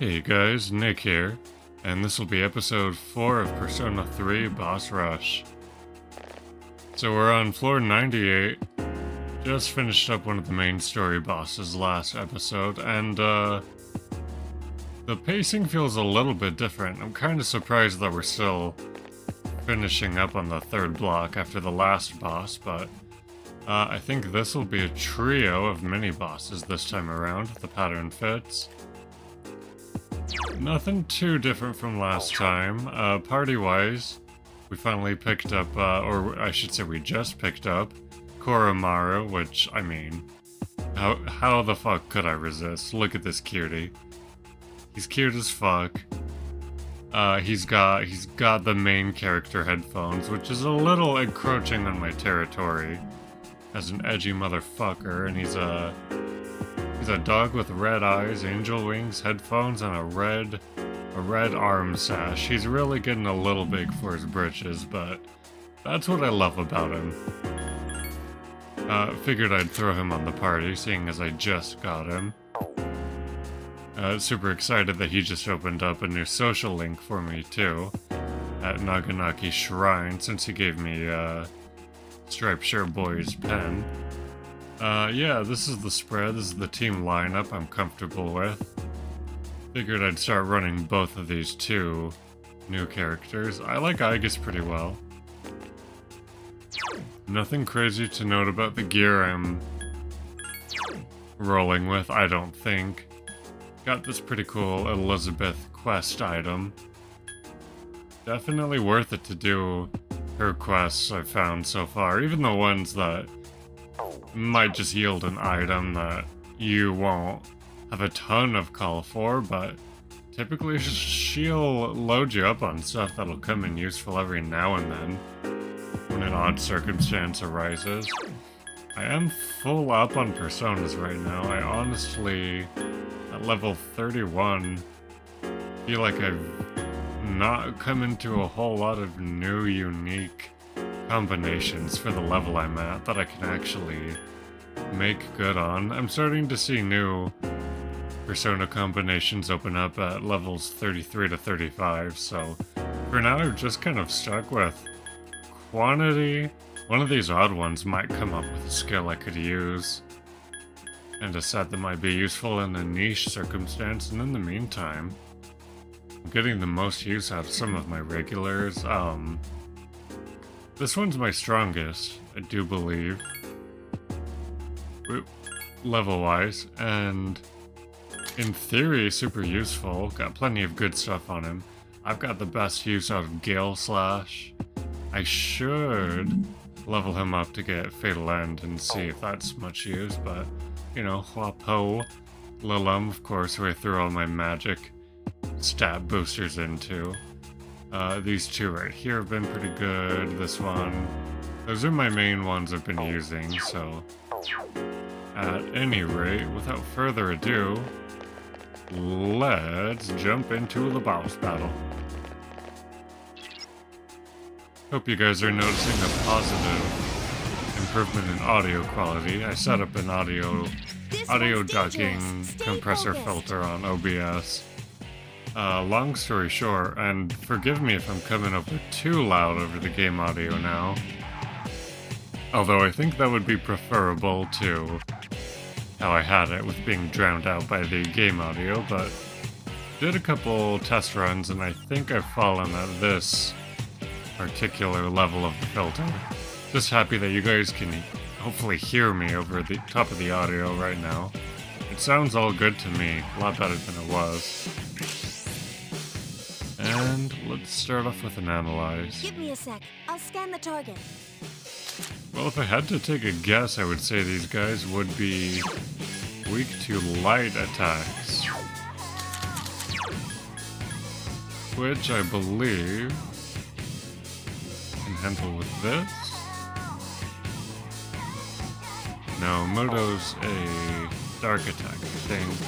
Hey guys, Nick here, and this will be episode 4 of Persona 3 Boss Rush. So we're on floor 98, just finished up one of the main story bosses last episode, and the pacing feels a little bit different. I'm kind of surprised that we're still finishing up on the third block after the last boss, but I think this will be a trio of mini-bosses this time around, if the pattern fits. Nothing too different from last time. Party-wise, we finally picked up, or I should say we just picked up, Koromaru, which, I mean, how the fuck could I resist? Look at this cutie. He's cute as fuck. He's got the main character headphones, which is a little encroaching on my territory as an edgy motherfucker, and he's a dog with red eyes, angel wings, headphones, and a red arm sash. He's really getting a little big for his britches, but that's what I love about him. Figured I'd throw him on the party, seeing as I just got him. Super excited that he just opened up a new social link for me too, at Naganaki Shrine, since he gave me Striped Shirt Boy's pen. Yeah, this is the spread, this is the team lineup I'm comfortable with. Figured I'd start running both of these two new characters. I like Aigis pretty well. Nothing crazy to note about the gear I'm rolling with, I don't think. Got this pretty cool Elizabeth quest item. Definitely worth it to do her quests I've found so far, even the ones that might just yield an item that you won't have a ton of call for, but typically she'll load you up on stuff that'll come in useful every now and then when an odd circumstance arises. I am full up on personas right now. I honestly, at level 31, feel like I've not come into a whole lot of new, unique combinations for the level I'm at that I can actually make good on. I'm starting to see new persona combinations open up at levels 33 to 35, so for now I've just kind of stuck with quantity. One of these odd ones might come up with a skill I could use, and a set that might be useful in a niche circumstance, and in the meantime, I'm getting the most use out of some of my regulars. This one's my strongest, I do believe, level-wise, and in theory, super useful. Got plenty of good stuff on him. I've got the best use out of Gale Slash. I should level him up to get Fatal End and see if that's much use, but, you know, Huapo, Lilum, of course, who I threw all my magic stat boosters into. These two right here have been pretty good. This one. Those are my main ones I've been using, so at any rate, without further ado, let's jump into the boss battle. Hope you guys are noticing a positive improvement in audio quality. I set up an audio ducking compressor filter on OBS. Long story short, and forgive me if I'm coming over too loud over the game audio now, although I think that would be preferable to how I had it with being drowned out by the game audio, but did a couple test runs and I think I've fallen at this particular level of the filter. Just happy that you guys can hopefully hear me over the top of the audio right now. It sounds all good to me, a lot better than it was. And let's start off with an analyze. Give me a sec. I'll scan the target. Well, if I had to take a guess, I would say these guys would be weak to light attacks, which I believe can handle with this. No, Muto's a dark attack, I think.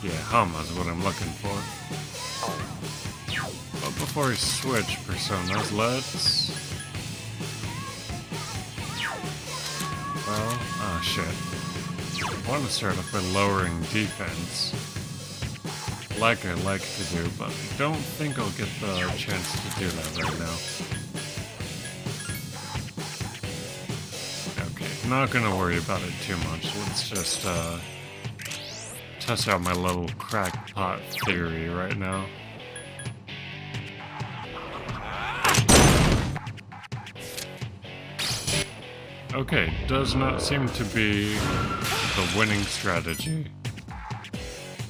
Yeah, Hama's what I'm looking for. But before I switch personas, let's... Well, oh shit. want to start off by lowering defense, like I like to do, but I don't think I'll get the chance to do that right now. Okay, not gonna worry about it too much. Let's just test out my little crackpot theory right now. Okay, does not seem to be the winning strategy.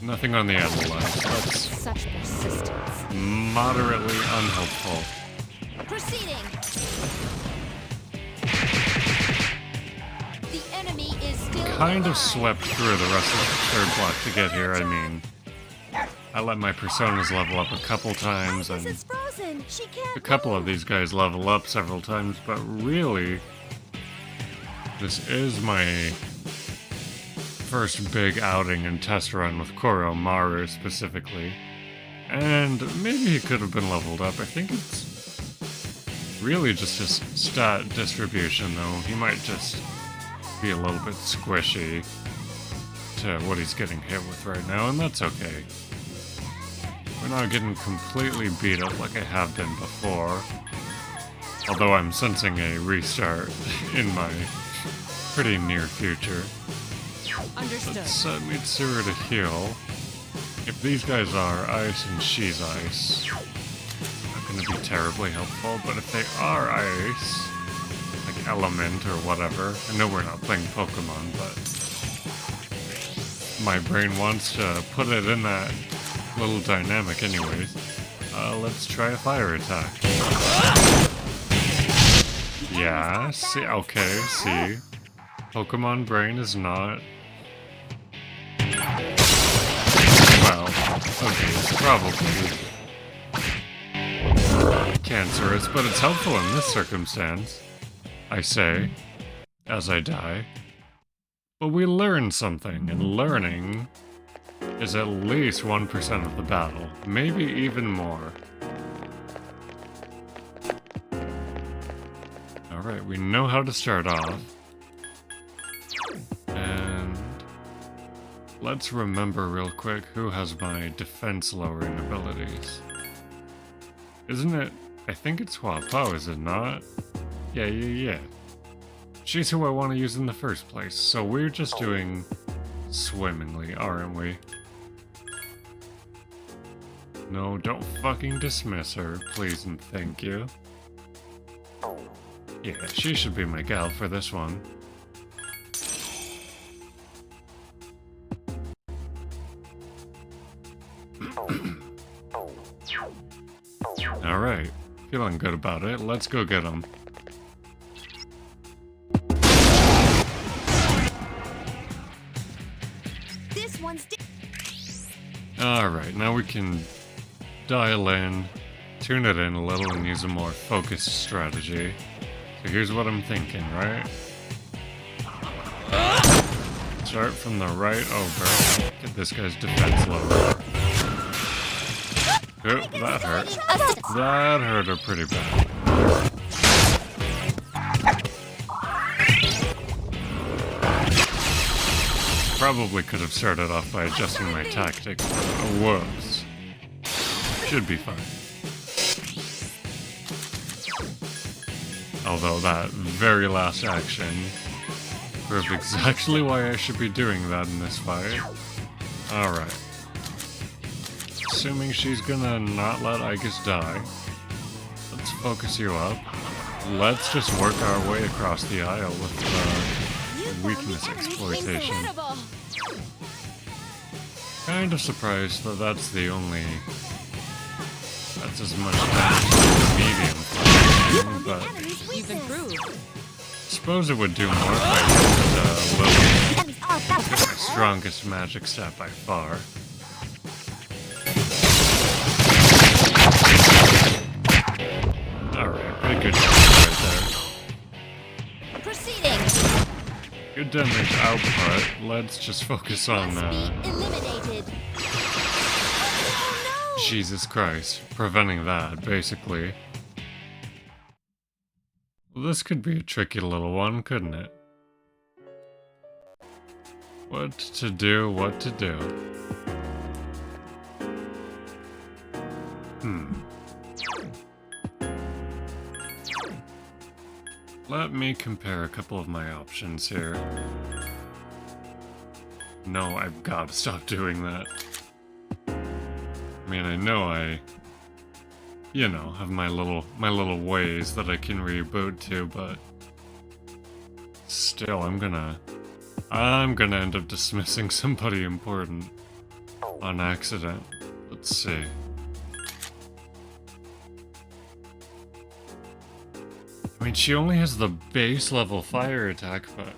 Nothing on the analyze. That's Such persistence. moderately unhelpful. Proceeding. The enemy is still Kind of alive. swept through the rest of the third block to get here, I mean. I let my personas level up a couple times, This and is frozen. She can't. a couple of these guys level up several times, but really, this is my first big outing and test run with Maru specifically. And maybe he could have been leveled up. I think it's really just his stat distribution, though. He might just be a little bit squishy to what he's getting hit with right now, and that's okay. We're not getting completely beat up like I have been before. Although I'm sensing a restart in my pretty near future. Understood. Let's set Mitsuru to heal. If these guys are ice and she's ice, not gonna be terribly helpful, but if they are ice, like element or whatever, I know we're not playing Pokemon, but my brain wants to put it in that little dynamic anyways. Let's try a fire attack. Yeah, see, okay, see. Pokemon brain is not... Well, okay, it's probably cancerous, but it's helpful in this circumstance, I say, as I die. But we learn something, and learning is at least 1% of the battle, maybe even more. Alright, we know how to start off. And let's remember real quick who has my defense lowering abilities. Isn't it? I think it's Huapo, is it not? Yeah. She's who I want to use in the first place, so we're just doing swimmingly, aren't we? No, don't fucking dismiss her, please and thank you. Yeah, she should be my gal for this one. Alright, feeling good about it. Let's go get him. This one's. Alright, now we can dial in, tune it in a little, and use a more focused strategy. So here's what I'm thinking, right? Start from the right over. Get this guy's defense lower. Oh, that hurt. That hurt her pretty bad. Probably could have started off by adjusting my tactics, but whoops. Should be fine. Although that very last action proved exactly why I should be doing that in this fight. Alright. Assuming she's gonna not let Igus die, let's focus you up. Let's just work our way across the aisle with weakness exploitation. Kind of surprised that that's the only... That's as much damage as the medium fighting, but... You've improved. Suppose it would do more if I used my strongest magic stat by far. Alright, pretty good damage right there. Proceeding. Good damage output. Let's just focus on Eliminated. Oh, no. Jesus Christ, preventing that, basically. Well, this could be a tricky little one, couldn't it? What to do, what to do. Let me compare a couple of my options here. No, I've got to stop doing that. I mean, I know I, you know, have my little ways that I can reboot to, but still, I'm gonna end up dismissing somebody important on accident. Let's see. I mean, she only has the base level fire attack, but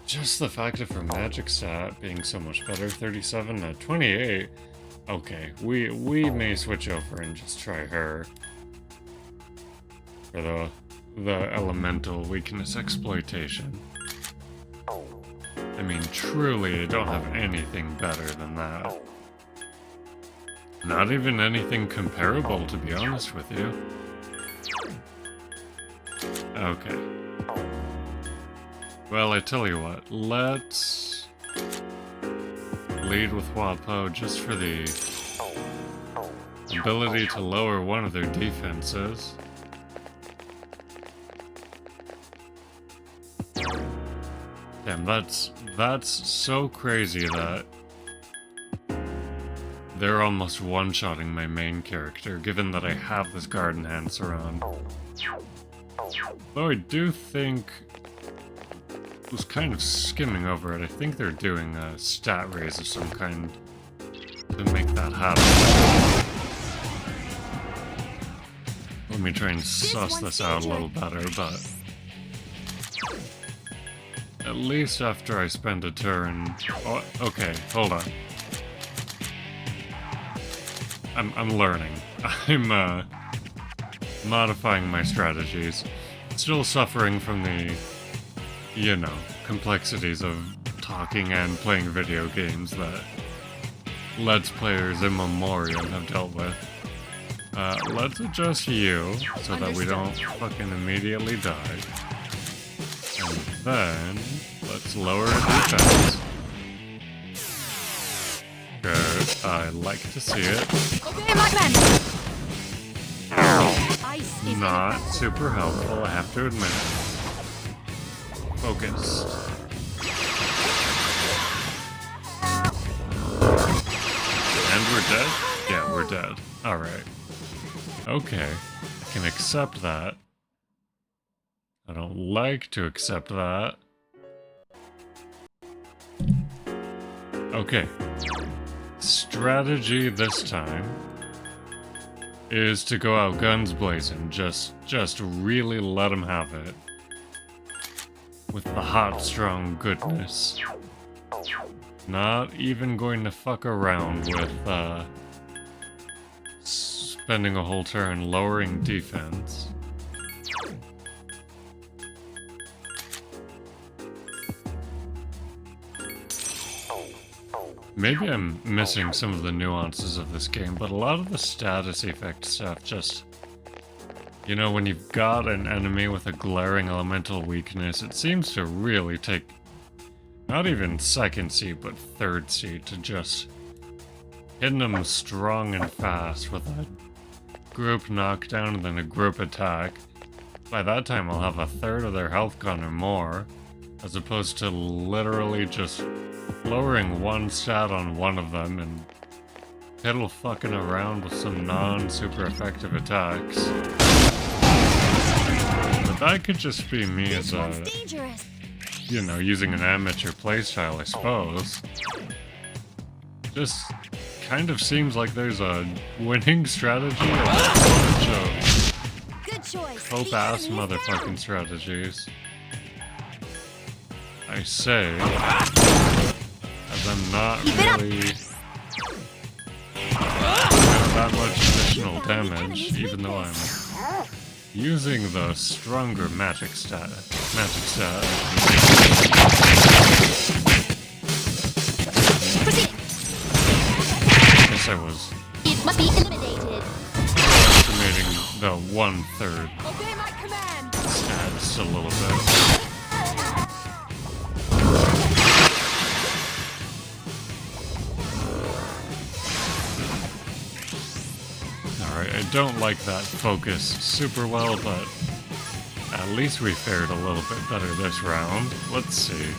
just the fact of her magic stat being so much better, 37 to 28. Okay, we may switch over and just try her for the elemental weakness exploitation. I mean, truly, I don't have anything better than that. Not even anything comparable, to be honest with you. Okay. Well, I tell you what, let's lead with Wapo just for the ability to lower one of their defenses. Damn, that's so crazy that they're almost one-shotting my main character, given that I have this Garden Hand around. Though I do think, was kind of skimming over it, I think they're doing a stat raise of some kind to make that happen. Let me try and suss this out a little better, but at least after I spend a turn... Oh, okay, hold on. I'm learning. I'm modifying my strategies. Still suffering from the, you know, complexities of talking and playing video games that Let's Players in memoriam have dealt with. Let's adjust you so that we don't fucking immediately die. And then, let's lower defense. Good, I like to see it. Obey my command. Ice is Not super helpful, I have to admit. Focused. And we're dead? Yeah, we're dead. Alright. Okay. I can accept that. I don't like to accept that. Okay. Strategy this time is to go out guns blazing. Just really let them have it. With the hot, strong goodness. Not even going to fuck around with, spending a whole turn lowering defense. Maybe I'm missing some of the nuances of this game, but a lot of the status effect stuff just... You know, when you've got an enemy with a glaring elemental weakness, it seems to really take not even second seat, but third seat to just hitting them strong and fast with a group knockdown and then a group attack. By that time, I'll have a third of their health gone or more, as opposed to literally just lowering one stat on one of them and piddle fucking around with some non-super effective attacks. But that could just be me as a, you know, using an amateur playstyle, I suppose. Just kind of seems like there's a winning strategy and a bunch of hope-ass motherfucking strategies. I say, as I'm not really doing that much additional damage, even though I'm using the stronger magic stat. I guess I was It must be eliminated. estimating the 1/3 Obey my command. stat just a little bit. don't like that focus super well, but at least we fared a little bit better this round. Let's see.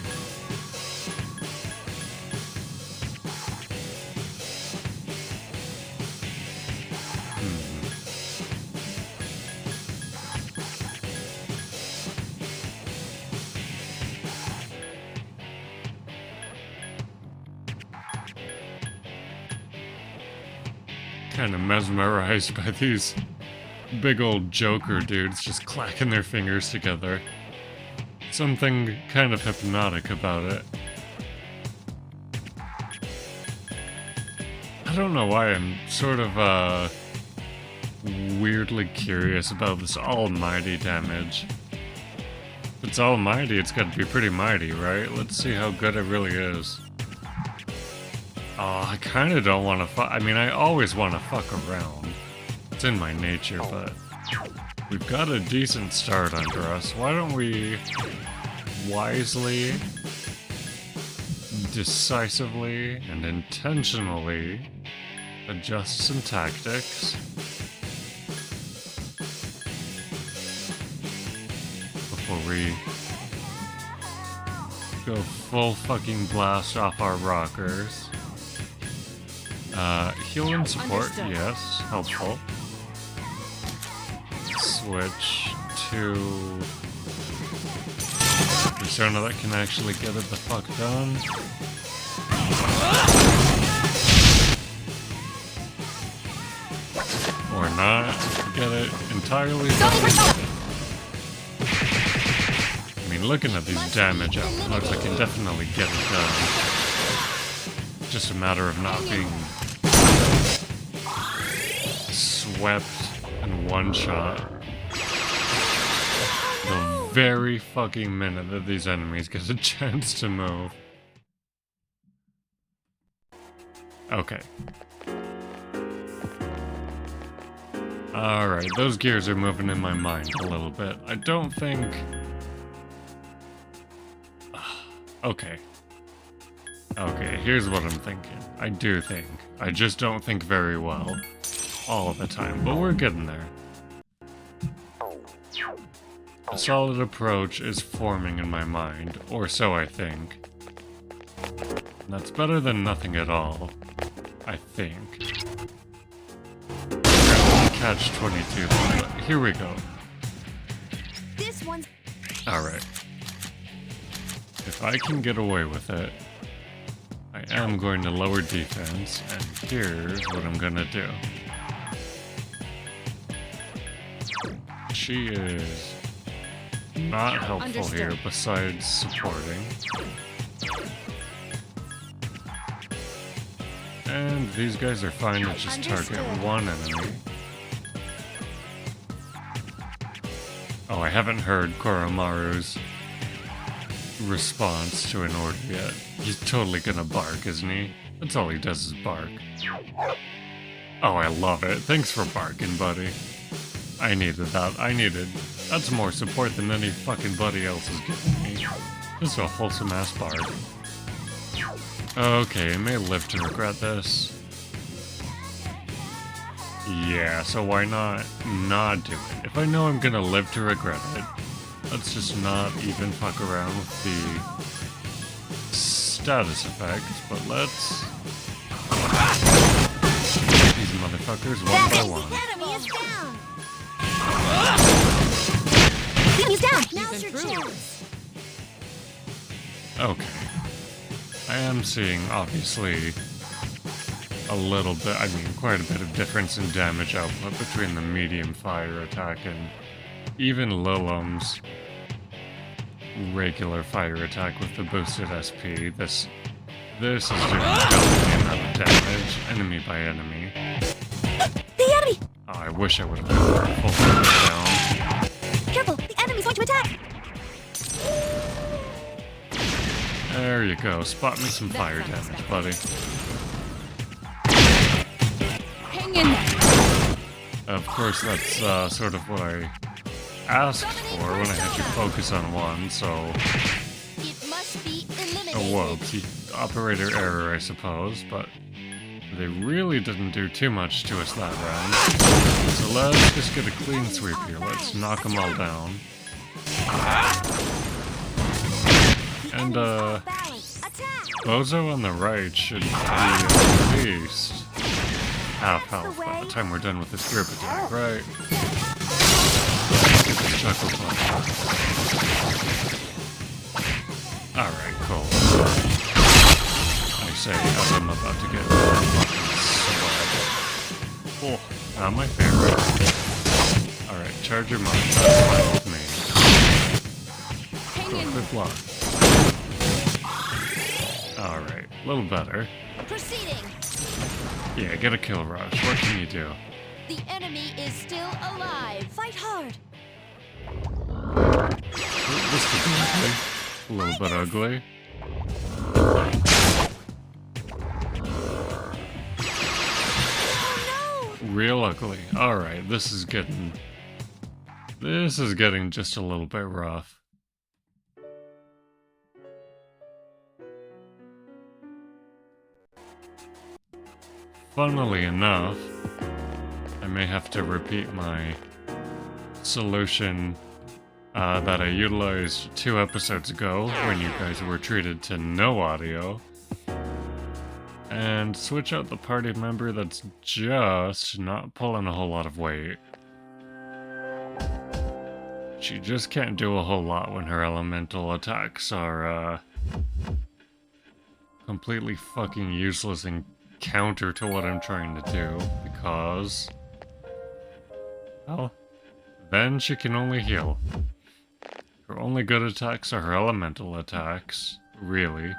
Kind of mesmerized by these big old Joker dudes just clacking their fingers together. Something kind of hypnotic about it. I don't know why I'm sort of weirdly curious about this almighty damage. If it's almighty, it's gotta be pretty mighty, right? Let's see how good it really is. Oh, I kind of don't want to fuck. I mean, I always want to fuck around. It's in my nature, but we've got a decent start under us. Why don't we wisely, decisively, and intentionally adjust some tactics? Before we go full fucking blast off our rockers. Heal and support, Understood. yes, helpful. Switch to persona that can actually get it the fuck done. Or not get it entirely done. I mean, looking at these damage outputs, I can definitely get it done. Just a matter of not being swept in one shot the very fucking minute that these enemies get a chance to move. Okay. Alright, those gears are moving in my mind a little bit. I don't think... Okay. Okay, here's what I'm thinking. I do think. I just don't think very well all of the time, but we're getting there. A solid approach is forming in my mind, or so I think. And that's better than nothing at all, I think. Catch 22, but here we go. This one's Alright. If I can get away with it, I am going to lower defense, and here's what I'm gonna do. She is not helpful here, Understood. besides supporting. And these guys are fine to just target Understood. one enemy. Oh, I haven't heard Koromaru's response to an order yet. He's totally gonna bark, isn't he? That's all he does is bark. Oh, I love it. Thanks for barking, buddy. I needed that. That's more support than any fucking buddy else is giving me. Just a wholesome ass bark. Okay, I may live to regret this. Yeah, so why not do it? If I know I'm gonna live to regret it, let's just not even fuck around with the status effects, but let's hit these motherfuckers one by one. enemy is down. Enemy's down. Now's your chance. Okay. I am seeing, obviously, a little bit, I mean, quite a bit of difference in damage output between the medium fire attack and even Lilum's regular fire attack with the boosted SP. This is doing the amount of damage, enemy by enemy. The enemy! Oh, I wish I would have been full focus down. Careful, the enemy's going to attack! There you go. Spot me some fire damage, buddy. Hang in there. Of course, that's sort of what I asked for when I had you focus on one, so... It must be eliminated. Oh, whoa, operator error, I suppose, but They really didn't do too much to us that round. So let's just get a clean sweep here. Let's knock them all down. And, Bozo on the right should be at least half health by the time we're done with this group attack, right? Get this chuckle punch. Alright, cool. I say as I'm about to get fucking sweat. Oh, not my favorite. Alright, charge your mind. That's fine with me. Good luck. Alright, a little better. Proceeding. Yeah, get a kill rush. What can you do? The enemy is still alive. Fight hard. This could be ugly. A little bit ugly. Oh no! Real ugly. Alright, this is getting just a little bit rough. Funnily enough, I may have to repeat my solution that I utilized 2 episodes ago when you guys were treated to no audio, and switch out the party member that's just not pulling a whole lot of weight. She just can't do a whole lot when her elemental attacks are completely fucking useless and counter to what I'm trying to do, because, well, then she can only heal. Her only good attacks are her elemental attacks, really.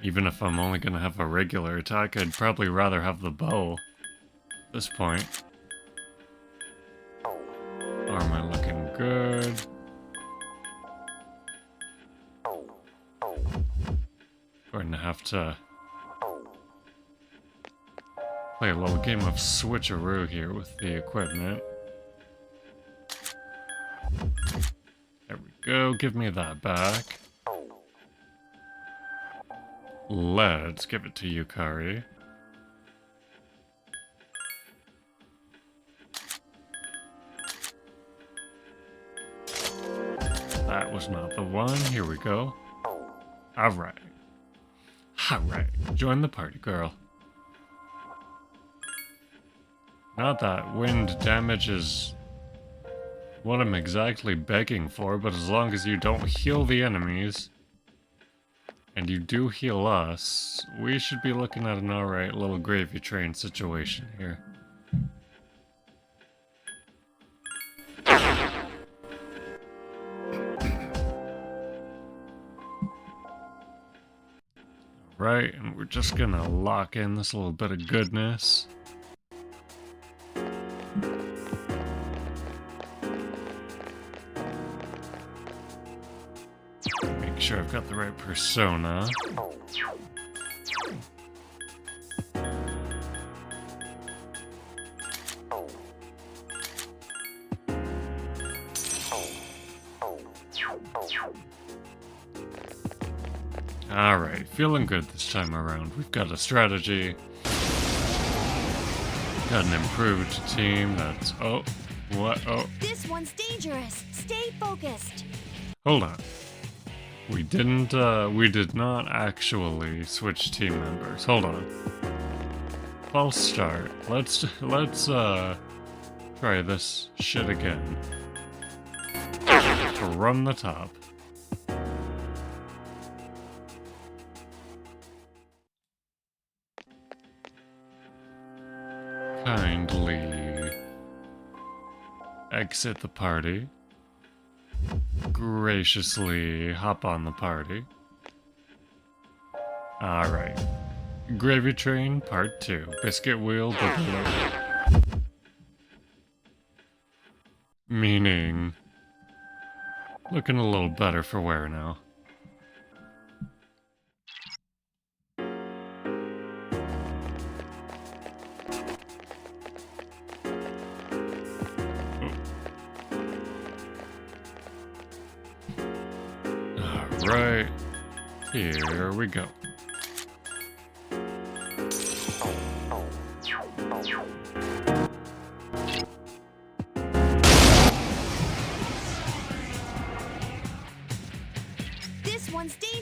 Even if I'm only gonna have a regular attack, I'd probably rather have the bow at this point. Am I looking good? Going to have to play a little game of switcheroo here with the equipment. There we go, give me that back. Let's give it to you, Kari. That was not the one, here we go. Alright. Alright, join the party, girl. Not that wind damage is what I'm exactly begging for, but as long as you don't heal the enemies, and you do heal us, we should be looking at an alright little gravy train situation here. Right, and we're just gonna lock in this little bit of goodness. Make sure I've got the right persona. Alright, feeling good this time around. We've got a strategy. Got an improved team that's... Oh, what? Oh. This one's dangerous. Stay focused. Hold on. We did not actually switch team members. Hold on. False start. Let's try this shit again. From the top. Kindly exit the party. Graciously hop on the party. Alright. Gravy Train Part 2. Biscuit Wheel Boogaloo. Meaning... looking a little better for wear now. Right, here we go.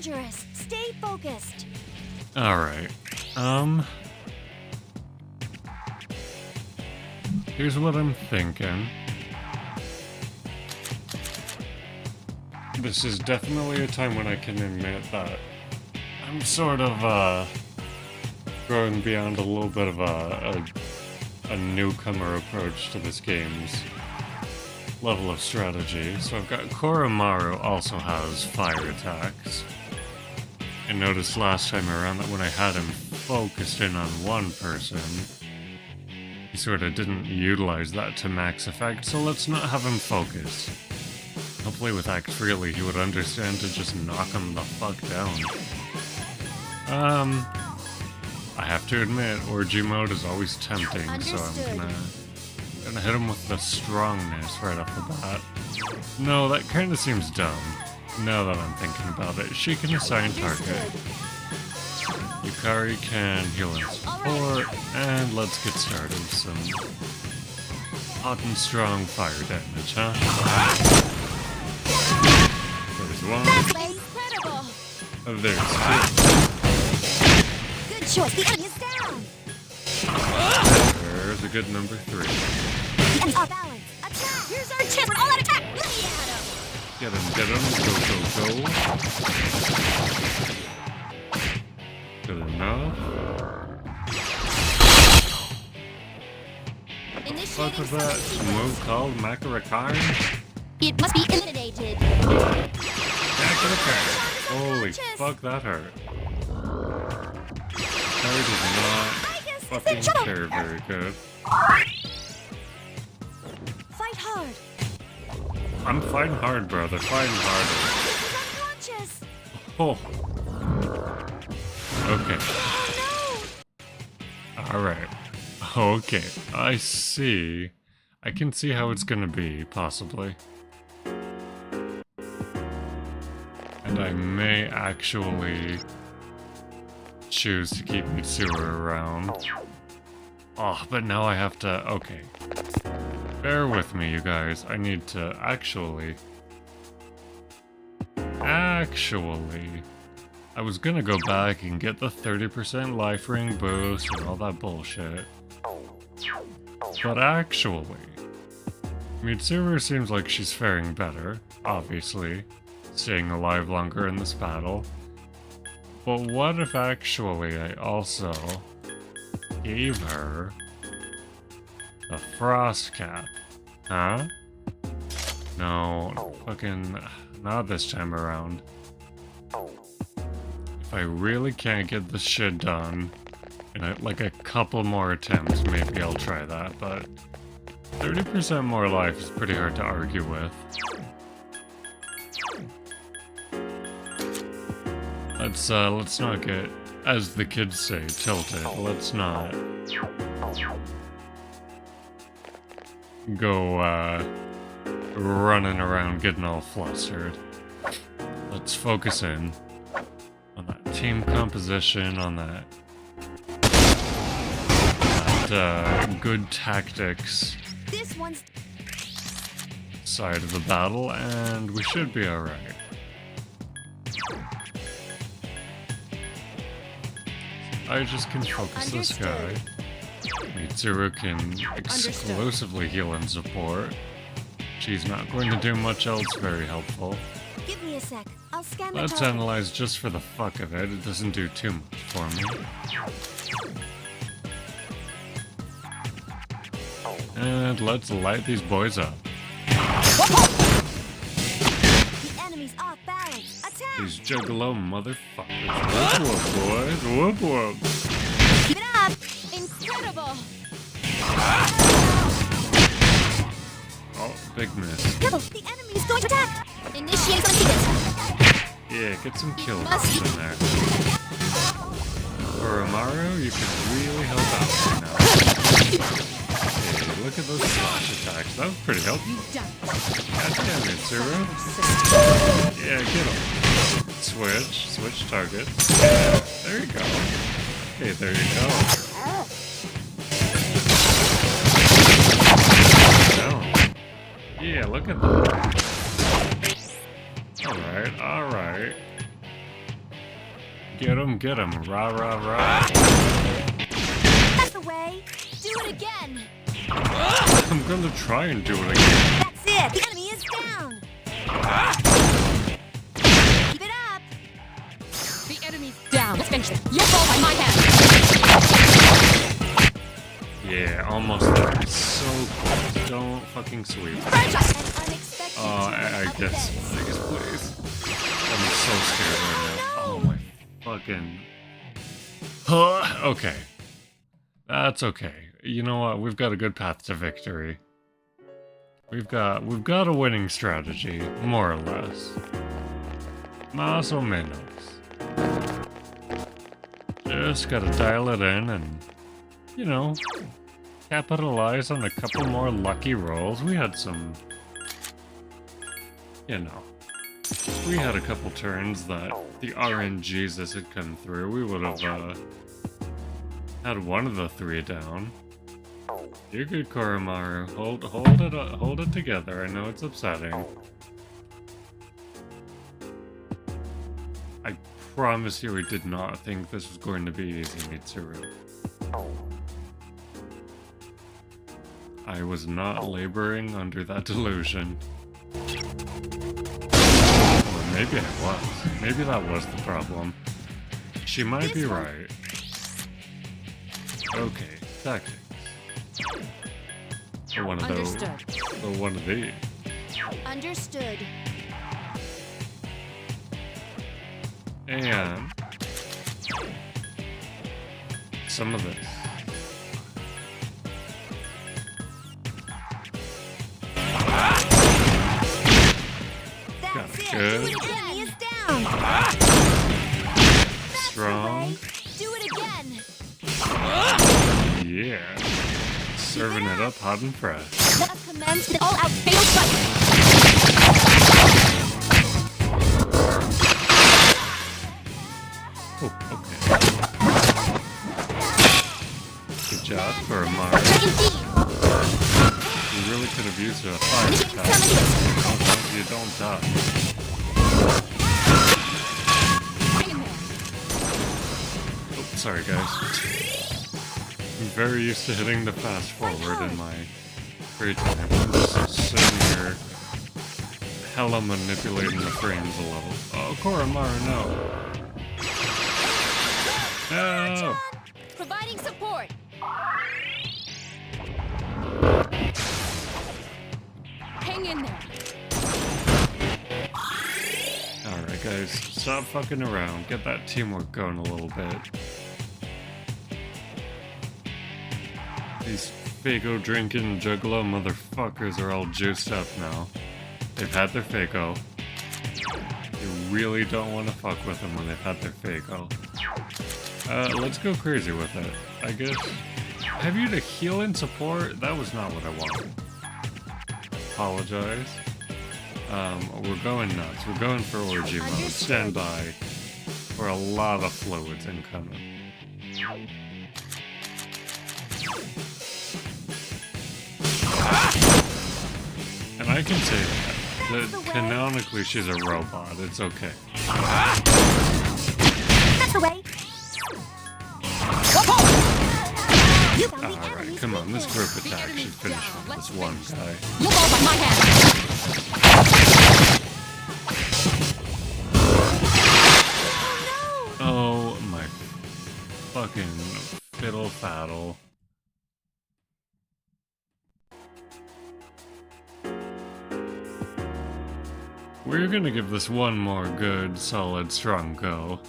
dangerous. Stay focused. Alright. Here's what I'm thinking. This is definitely a time when I can admit that I'm sort of, going beyond a little bit of a newcomer approach to this game's level of strategy. So I've got Koromaru also has fire attacks. I noticed last time around that when I had him focused in on one person, he sort of didn't utilize that to max effect, so let's not have him focus. Hopefully with Act Freely he would understand to just knock him the fuck down. I have to admit, Orgy mode is always tempting, so I'm gonna hit him with the strongness right off the bat. No, that kinda seems dumb. Now that I'm thinking about it, she can assign target. Yukari can heal and support, and let's get started with some hot and strong fire damage, huh? There's one. Incredible. There's two. Good choice. The enemy is down. There's a good number 3. The enemy's off balance. Attack. Here's our chance for all-out attack. Let me at him. Get him, go. Good enough. What was that move called? Makarakari? It must be eliminated. Makarakari. Holy fuck, that hurt. That did not fucking care very good. Fight hard. I'm fighting hard, bro. They're fighting harder. Unconscious. Oh. Okay. Oh Alright. Okay. I see. I can see how it's gonna be, possibly. And I may actually choose to keep Mitsuru around. Oh, but now I have to... Okay. Bear with me, you guys. I need to actually... I was gonna go back and get the 30% life ring boost and all that bullshit. But actually... Mitsuru seems like she's faring better, obviously. Staying alive longer in this battle. But what if actually I also gave her the frost cap? Huh? No, fucking not this time around. If I really can't get this shit done in like a couple more attempts, maybe I'll try that, but 30% more life is pretty hard to argue with. Let's not get, as the kids say, tilted. Let's not go running around getting all flustered. Let's focus in on that team composition, on that good tactics This one's side of the battle, and we should be alright. I just can focus this guy. Mitsuru can exclusively heal and support. She's not going to do much else very helpful. Give me a sec. I'll scan the Let's target. analyze just for the fuck of it. It doesn't do too much for me. And let's light these boys up. The enemy's off balance. Attack. These juggalo motherfuckers. Whoop whoop, boys. Whoop whoop. Keep it up. Incredible. Oh, big miss. Careful. The enemy is going to attack. Initiate some sequence. Yeah, get some kills in there. For Amaru, you could really help out right now. Hey, look at those slash attacks. That was pretty helpful. Goddamn it, Zero. Yeah, get him. Switch target. Yeah, there you go. Okay, there you go. Down. Yeah, look at that. Alright. Get him, rah, rah, rah. That's the way. Do it again. I'm gonna try and do it again. That's it. The enemy is down. Keep it up. The enemy's down. Let's finish it. You'll fall by my hand. Yeah, almost there. So close. Don't fucking sweep. An unexpected I guess, please. I'm so scared right now. Oh my fucking... Okay. That's okay. You know what? We've got a good path to victory. We've got a winning strategy, more or less. Más o menos. Just gotta dial it in and, you know, capitalize on a couple more lucky rolls. We had some, you know, we had a couple turns that the RNJesus had come through. We would have had one of the three down. You're good, Koromaru. Hold it together. I know it's upsetting. I promise you, I did not think this was going to be easy, Mitsuru. I was not laboring under that delusion. Or maybe I was. Maybe that was the problem. She might be right. Okay, tactics. Or one of those. Understood. Or one of these. Understood. And some of this. That's it. Good. Do it again. The enemy is down. That's Strong. the way. Do it again. Yeah. Serving it up hot and fresh. Let us commence with an all-out fatal strike. Oh, okay. Good job for Amara. Indeed. You really could have used a fire Initiating attack. summon. You don't die. Hang in there. Oh, sorry guys. I'm very used to hitting the fast forward in my free time. I'm just sitting here hella manipulating the frames a little. Oh, Koromaru, no. No! Providing support. Hang in there. Alright guys, stop fucking around. Get that teamwork going a little bit. These Fago drinking juggalo motherfuckers are all juiced up now. They've had their Fago. You really don't want to fuck with them when they've had their Fago. Let's go crazy with it, I guess. Have you to heal and support? That was not what I wanted. Apologize. We're going nuts. We're going for orgy mode. Stand by for a lot of fluids incoming. And I can say that canonically she's a robot. It's okay. That's the way. Alright, come on. This group attack should finish with this one guy. You'll fall by my hand. Oh my fucking fiddle faddle. We're gonna give this one more good, solid, strong go.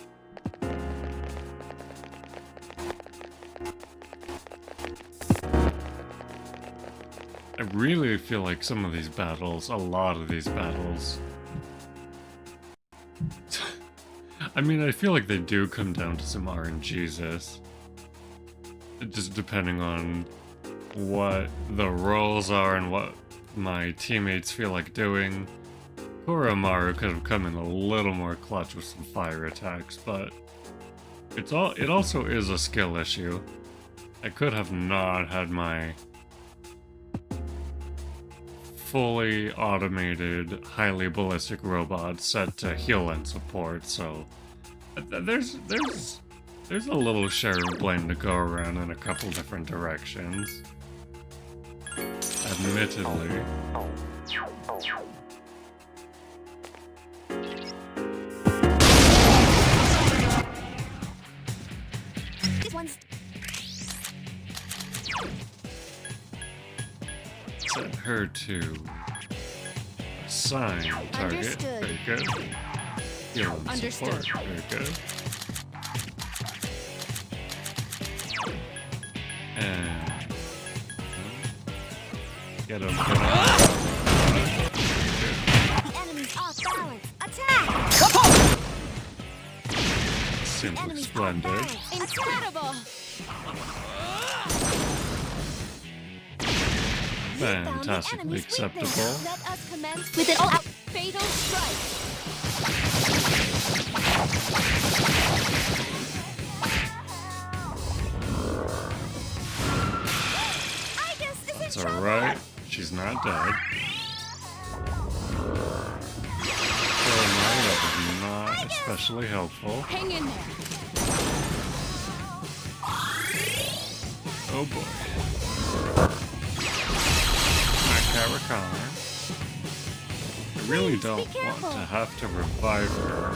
I really feel like some of these battles, a lot of these battles... I mean, I feel like they do come down to some RNJesus. Just depending on what the roles are and what my teammates feel like doing. Koromaru could have come in a little more clutch with some fire attacks, but it also is a skill issue. I could have not had my fully automated, highly ballistic robot set to heal and support, so There's a little share of blame to go around in a couple different directions. Admittedly. This one's Set her to assign target. Understood. Very good. Heal and Understood. support. Very good. And get him. the enemy's off balance. Attack! Simply Enemy's off splendid. balance. Incredible! You found the Fantastically enemy's acceptable. weakness. Let us commence with an all-out Fatal strike! Igus is in It's trouble. alright. She's not dead. So now that was not especially helpful. Hang in there! Oh boy. Macaracana. I really Please, be don't want careful. to have to revive her.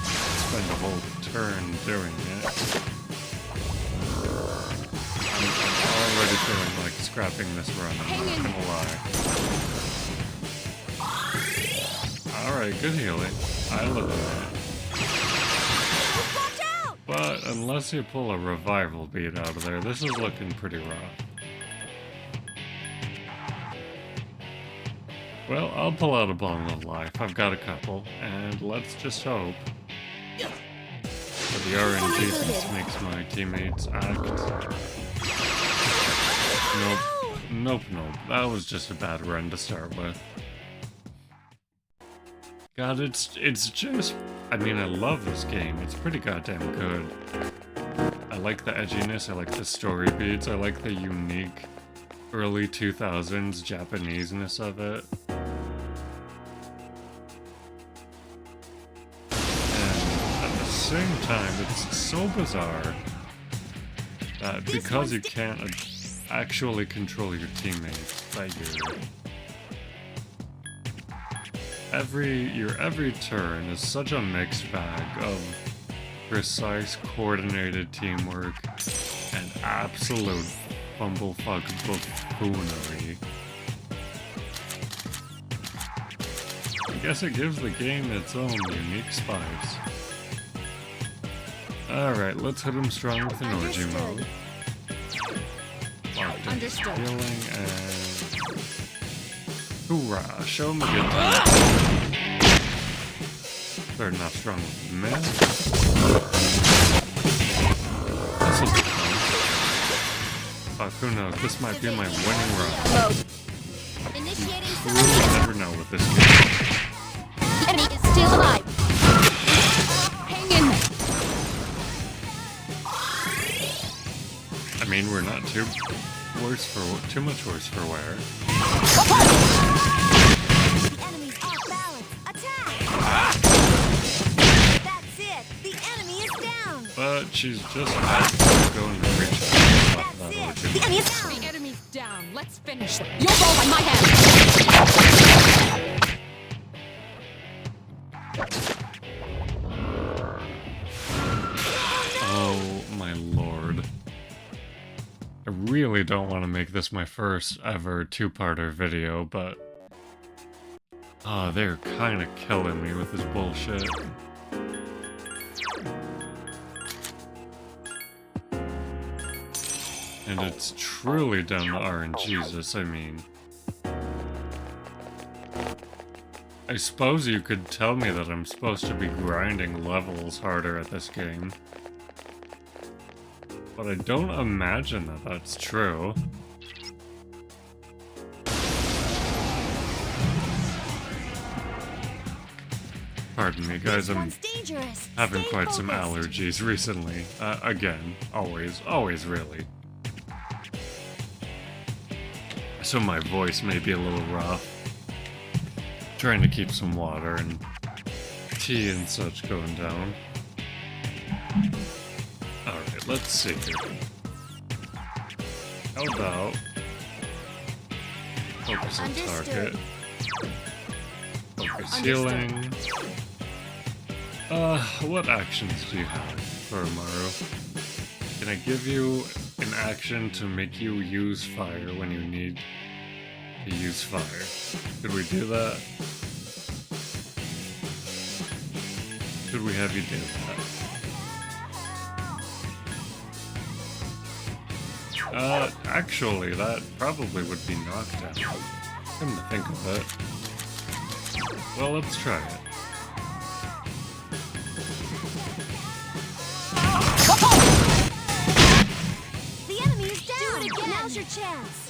Spend a whole turn doing it. I'm already feeling like scrapping this run, I'm Hang not in gonna lie. Alright, good healing. I love that. Watch out! But unless you pull a revival beat out of there, this is looking pretty rough. Well, I'll pull out a Ball of Life. I've got a couple, and let's just hope that the RNJesus makes my teammates act. Nope. That was just a bad run to start with. God, it's just... I mean, I love this game. It's pretty goddamn good. I like the edginess, I like the story beats, I like the unique early 2000s Japanese-ness of it. And at the same time, it's so bizarre that because you can't actually control your teammates, that your every turn is such a mixed bag of precise, coordinated teamwork and absolute bumblefuck buffoonery. I guess it gives the game its own unique spice. Alright, let's hit him strong with an orgy mode. Locked in Understood. healing and... Hoorah! Show him a good time. Starting off strong with the men. This'll be fun. Fuck, who knows? This might be my winning run. Initiating You really celebration. never know with this game. The enemy is still alive. Hang in there! I mean, we're not too much worse for wear. The enemy's off balance. Attack! That's it. The enemy is down. But she's just going to reach out. That's it. The enemy is down. The enemy's down. Let's finish them. You'll fall by my hand! Oh my lord. I really don't want to make this my first ever two-parter video, but... they're kind of killing me with this bullshit. And it's truly down to RNJesus, I mean. I suppose you could tell me that I'm supposed to be grinding levels harder at this game. But I don't imagine that that's true. Pardon me, guys, This I'm one's dangerous. having Stay quite some focused. allergies recently. Again, always really. So my voice may be a little rough. Trying to keep some water and tea and such going down. let's see. How about focus on target? Focus healing. What actions do you have for Maru? Can I give you an action to make you use fire when you need to use fire? Could we do that? Could we have you do that? Actually, that probably would be knockdown. Come to think of it. Well, let's try it. The enemy is down! Do it again! Now's your chance!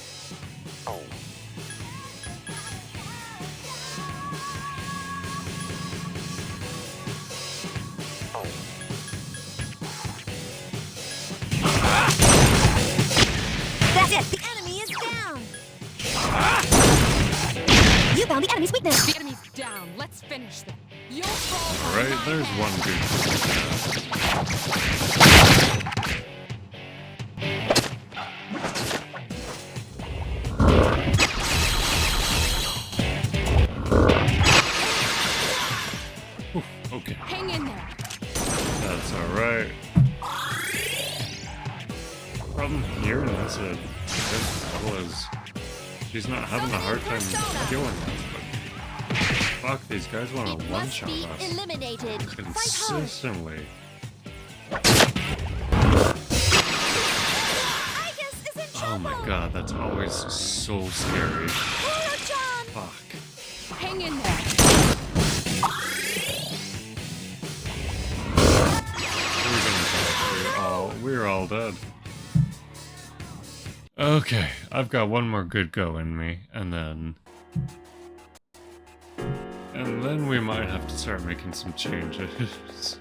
That's it! The enemy is down! You found the enemy's weakness! The enemy's down. Let's finish them. You'll fall. Alright, there's one good okay. Hang in there. That's alright. Problem here is that she's not having a hard time killing us, but fuck, these guys want to one-shot us Eliminated. consistently. Oh my god, that's always so scary. Fuck. Hang in there. We're all dead. Okay, I've got one more good go in me, and then we might have to start making some changes.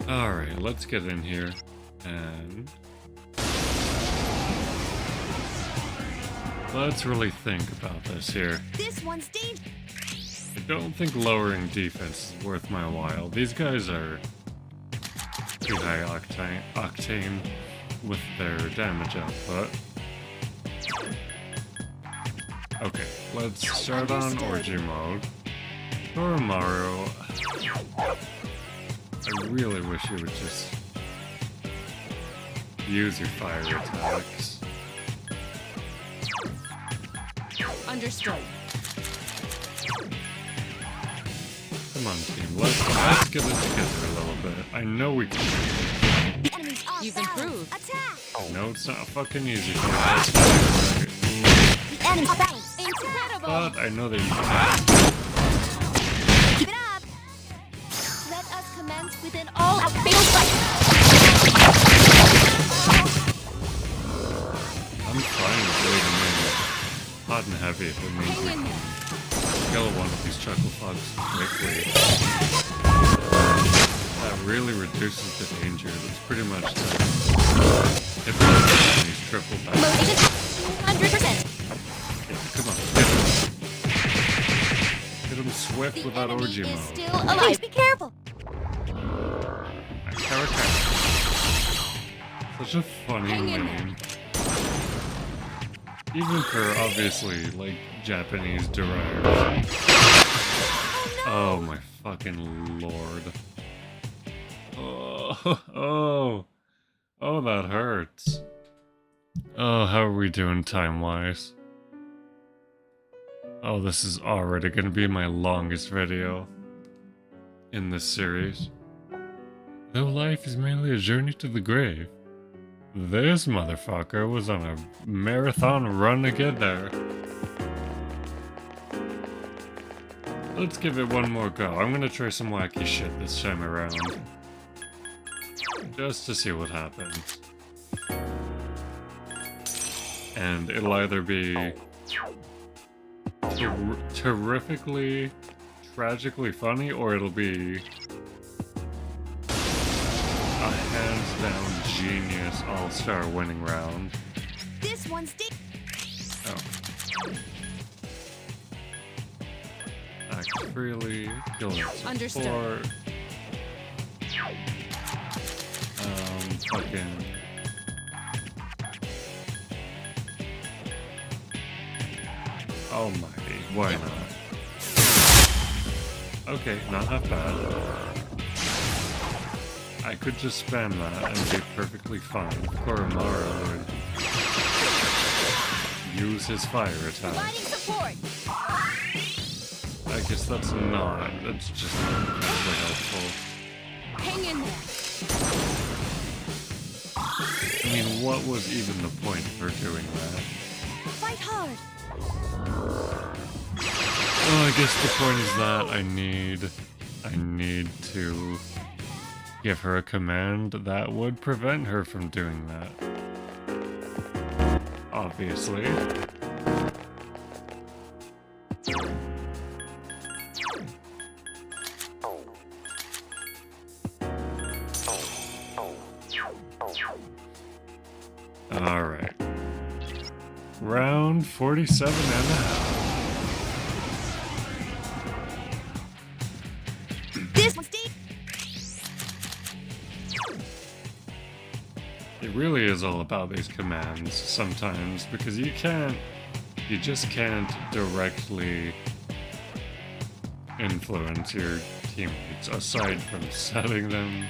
Alright, let's get in here and let's really think about this here. This one's dangerous. I don't think lowering defense is worth my while. These guys are too high octane with their damage output. Okay, let's start on orgy mode. For Maru, I really wish you would just use your fire attacks. Understood. Come on, team, let's get it together a little bit. I know we can. The enemy's off You've balance. improved. Attack! No, it's not fucking easy for me. The enemy's off balance. Incredible. But I know that you can. Keep it up! Let us commence with an all-out fatal fight! I'm fine with waiting in hot and heavy if it means we Hang in can there. kill one of these chuckle fogs quickly. That really reduces the danger. That's pretty much the difference between these triple battles. Motivation 200%! Yeah, come on, get him swift The with that enemy orgy is mode. still alive. Be careful! Such a funny Hang in name. Even for obviously like Japanese derived. Oh my fucking lord. Oh, that hurts. Oh, how are we doing time-wise? Oh, this is already gonna be my longest video in this series. Though life is mainly a journey to the grave, this motherfucker was on a marathon run to get there. Let's give it one more go. I'm gonna try some wacky shit this time around. Just to see what happens. And it'll either be terrifically, tragically funny, or it'll be a hands-down genius all-star winning round. This one's deep. Oh. Act freely, kill it. Understood. Fucking... Almighty, why not? Okay, not half bad. I could just spam that and be perfectly fine. Koromaru would use his fire attack. Providing support. I guess that's just incredibly helpful. Hang in there. I mean, what was even the point for doing that? Fight hard. Well, I guess the point is that I need to give her a command that would prevent her from doing that. Obviously. Alright. Round 47 and a half. This one's deep. It really is all about these commands sometimes, because you just can't directly influence your teammates aside from setting them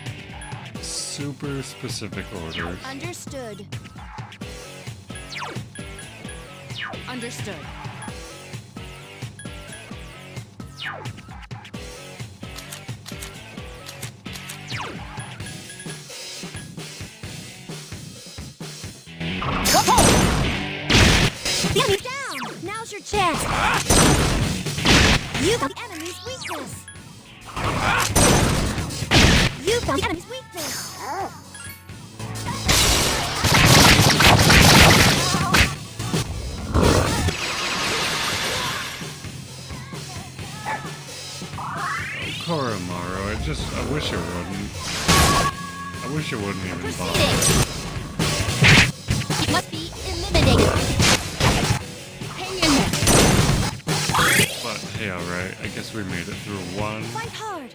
super specific orders. Understood. Understood. The enemy down. Now's your chance. You found the enemy's weakness. You found the enemy's weakness. Koromaru, I wish it wouldn't. I wish it wouldn't even bother. It must be eliminated. Hang in there. But hey, alright, I guess we made it through one Fight hard.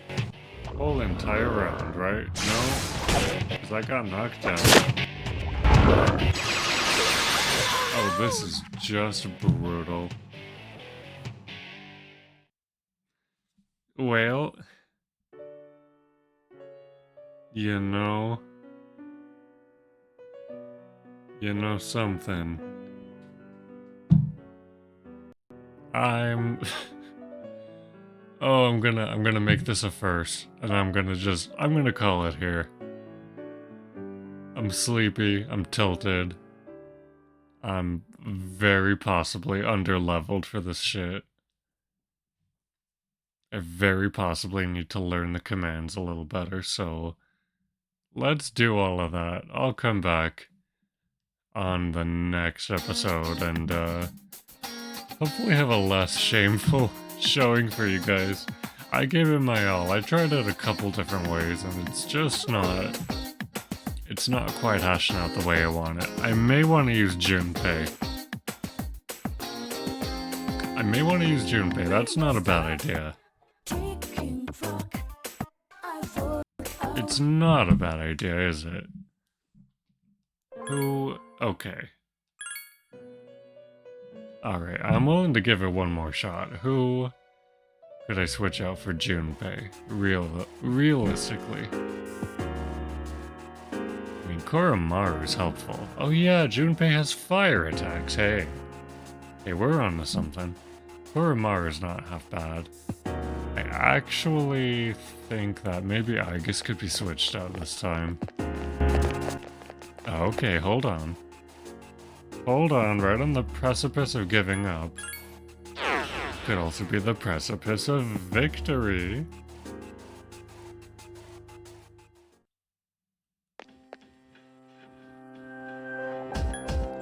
whole entire round, right? No? Because I got knocked out. Oh, this is just brutal. Well, you know something. Oh, I'm gonna make this a first, and I'm gonna call it here. I'm sleepy, I'm tilted. I'm very possibly underleveled for this shit. I very possibly need to learn the commands a little better, so let's do all of that. I'll come back on the next episode and hopefully have a less shameful showing for you guys. I gave it my all. I tried it a couple different ways and it's not quite hashing out the way I want it. I may want to use Junpei. That's not a bad idea. It's not a bad idea, is it? Okay. Alright, I'm willing to give it one more shot. Who could I switch out for Junpei? Realistically. I mean, Koromaru's helpful. Oh yeah, Junpei has fire attacks, hey. Hey, we're on to something. Koromaru's not half bad. I actually think that maybe Aegis could be switched out this time. Okay, hold on. Hold on, right on the precipice of giving up. Could also be the precipice of victory.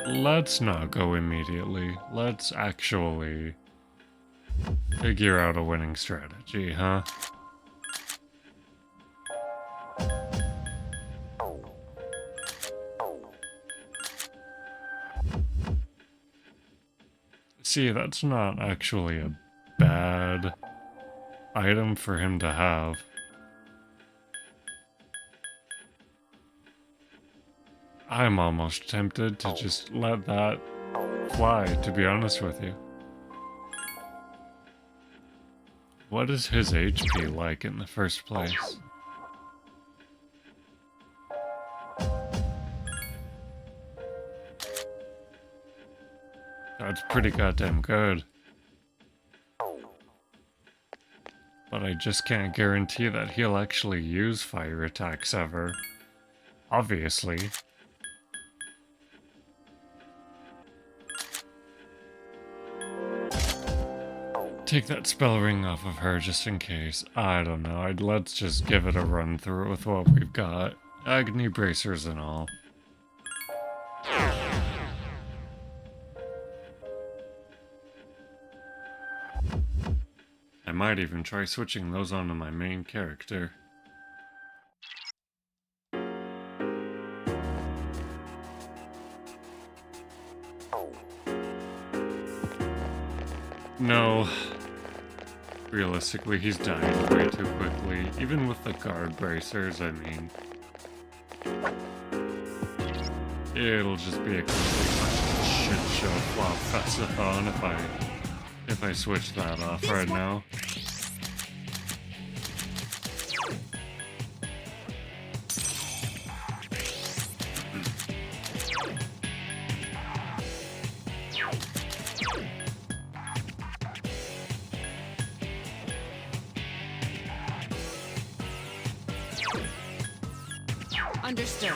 let's not go immediately. Let's actually figure out a winning strategy, huh? See, that's not actually a bad item for him to have. I'm almost tempted to just let that fly, to be honest with you. What is his HP like in the first place? That's pretty goddamn good. But I just can't guarantee that he'll actually use fire attacks ever. Obviously. Take that spell ring off of her just in case. I don't know. Let's just give it a run through with what we've got. Agony bracers and all. I might even try switching those onto my main character. No. Realistically, he's dying way too quickly. Even with the guard bracers, I mean. It'll just be a complete shit show flop festathon if I switch that off right now. Understood.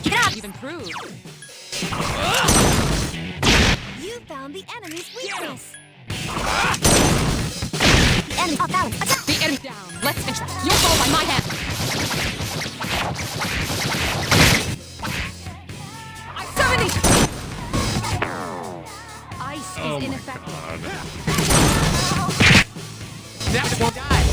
Get up! You've improved. You found the enemy's weakness. The enemy off balance. Attack! The enemy down. Let's finish that. You'll fall by my hand. I'm summoning. Ice Oh is my ineffective. god. That won't die.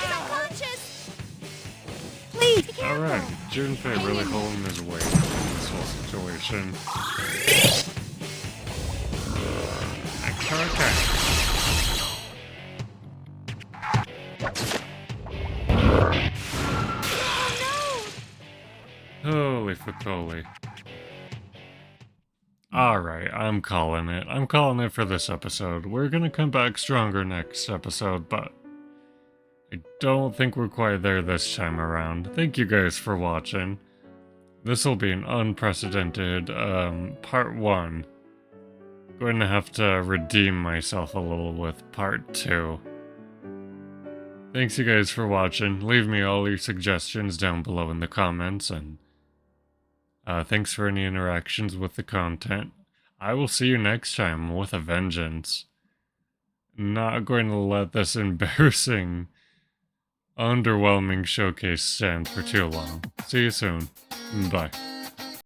He's unconscious. Please, be careful. Alright, Junpei really pulling his weight in this whole situation. Okay. Holy facoli. Alright, I'm calling it. I'm calling it for this episode. We're gonna come back stronger next episode, but I don't think we're quite there this time around. Thank you guys for watching. This will be an unprecedented part 1. Going to have to redeem myself a little with part 2. Thanks you guys for watching. Leave me all your suggestions down below in the comments, and thanks for any interactions with the content. I will see you next time with a vengeance. Not going to let this embarrassing, underwhelming showcase stand for too long. See you soon. Bye.